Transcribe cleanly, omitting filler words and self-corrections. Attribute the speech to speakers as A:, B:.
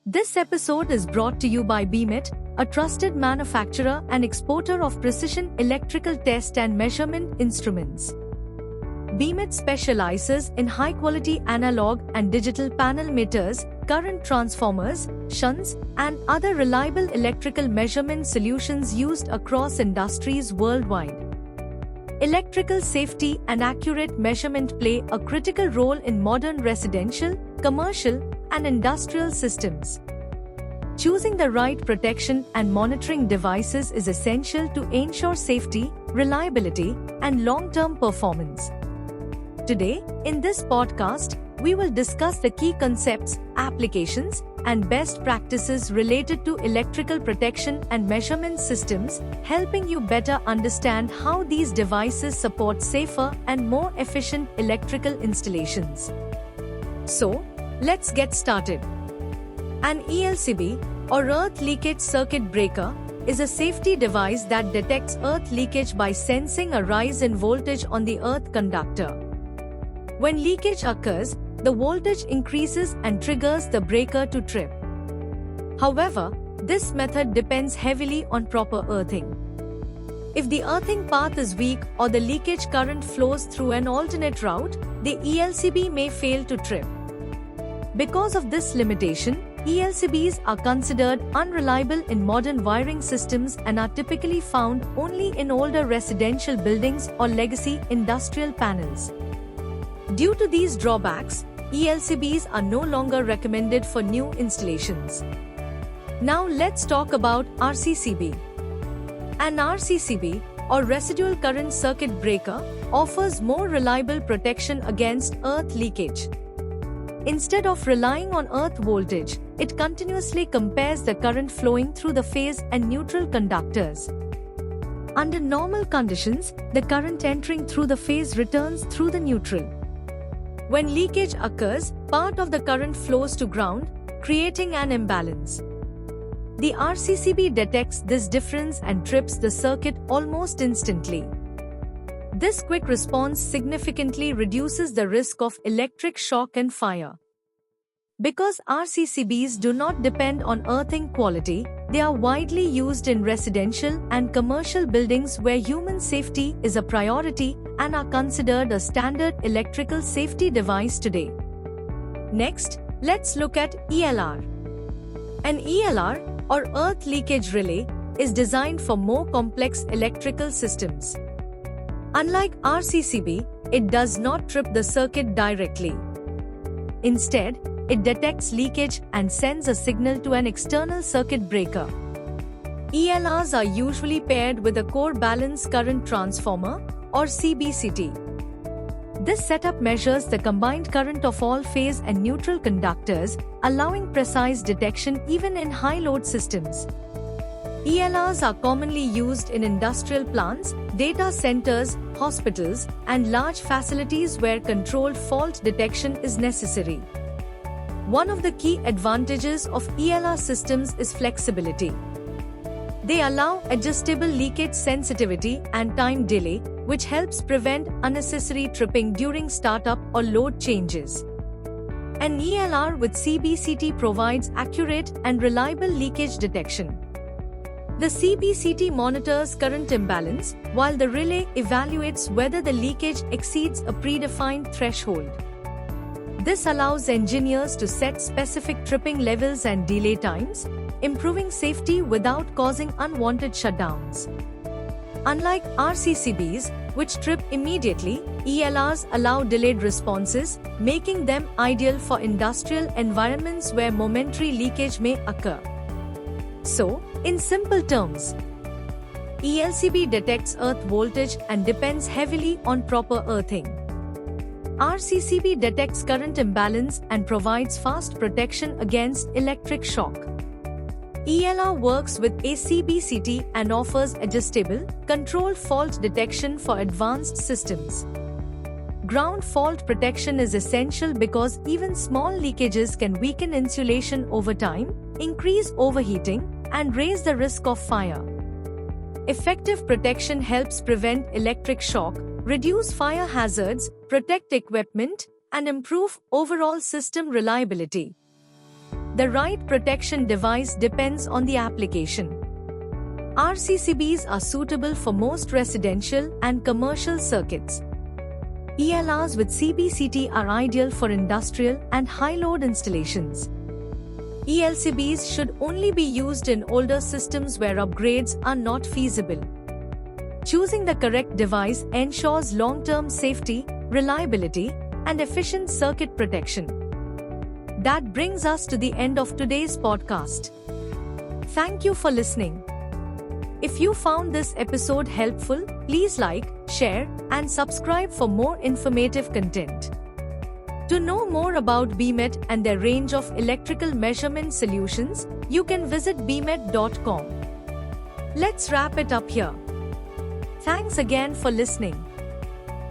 A: This episode is brought to you by BMET, a trusted manufacturer and exporter of precision electrical test and measurement instruments. BMET specializes in high-quality analog and digital panel meters, current transformers, shunts, and other reliable electrical measurement solutions used across industries worldwide. Electrical safety and accurate measurement play a critical role in modern residential, commercial, and industrial systems. Choosing the right protection and monitoring devices is essential to ensure safety, reliability, and long-term performance. Today, in this podcast, we will discuss the key concepts, applications, and best practices related to electrical protection and measurement systems, helping you better understand how these devices support safer and more efficient electrical installations. So, let's get started. An ELCB, or Earth Leakage Circuit Breaker, is a safety device that detects earth leakage by sensing a rise in voltage on the earth conductor. When leakage occurs, the voltage increases and triggers the breaker to trip. However, this method depends heavily on proper earthing. If the earthing path is weak or the leakage current flows through an alternate route, the ELCB may fail to trip. Because of this limitation, ELCBs are considered unreliable in modern wiring systems and are typically found only in older residential buildings or legacy industrial panels. Due to these drawbacks, ELCBs are no longer recommended for new installations. Now let's talk about RCCB. An RCCB, or Residual Current Circuit Breaker, offers more reliable protection against earth leakage. Instead of relying on earth voltage, it continuously compares the current flowing through the phase and neutral conductors. Under normal conditions, the current entering through the phase returns through the neutral. When leakage occurs, part of the current flows to ground, creating an imbalance. The RCCB detects this difference and trips the circuit almost instantly. This quick response significantly reduces the risk of electric shock and fire. Because RCCBs do not depend on earthing quality, they are widely used in residential and commercial buildings where human safety is a priority and are considered a standard electrical safety device today. Next, let's look at ELR. An ELR, or Earth Leakage Relay, is designed for more complex electrical systems. Unlike RCCB, it does not trip the circuit directly. Instead, it detects leakage and sends a signal to an external circuit breaker. ELRs are usually paired with a core balance current transformer, or CBCT. This setup measures the combined current of all phase and neutral conductors, allowing precise detection even in high-load systems. ELRs are commonly used in industrial plants, data centers, hospitals, and large facilities where controlled fault detection is necessary. One of the key advantages of ELR systems is flexibility. They allow adjustable leakage sensitivity and time delay, which helps prevent unnecessary tripping during startup or load changes. An ELR with CBCT provides accurate and reliable leakage detection. The CBCT monitors current imbalance, while the relay evaluates whether the leakage exceeds a predefined threshold. This allows engineers to set specific tripping levels and delay times, improving safety without causing unwanted shutdowns. Unlike RCCBs, which trip immediately, ELRs allow delayed responses, making them ideal for industrial environments where momentary leakage may occur. So, in simple terms, ELCB detects earth voltage and depends heavily on proper earthing. RCCB detects current imbalance and provides fast protection against electric shock. ELR works with a CBCT and offers adjustable, controlled fault detection for advanced systems. Ground fault protection is essential because even small leakages can weaken insulation over time, increase overheating, and raise the risk of fire. Effective protection helps prevent electric shock, reduce fire hazards, protect equipment, and improve overall system reliability. The right protection device depends on the application. RCCBs are suitable for most residential and commercial circuits. ELRs with CBCT are ideal for industrial and high-load installations. ELCBs should only be used in older systems where upgrades are not feasible. Choosing the correct device ensures long-term safety, reliability, and efficient circuit protection. That brings us to the end of today's podcast. Thank you for listening. If you found this episode helpful, please like, share, and subscribe for more informative content. To know more about BMET and their range of electrical measurement solutions, you can visit bmet.com. Let's wrap it up here. Thanks again for listening.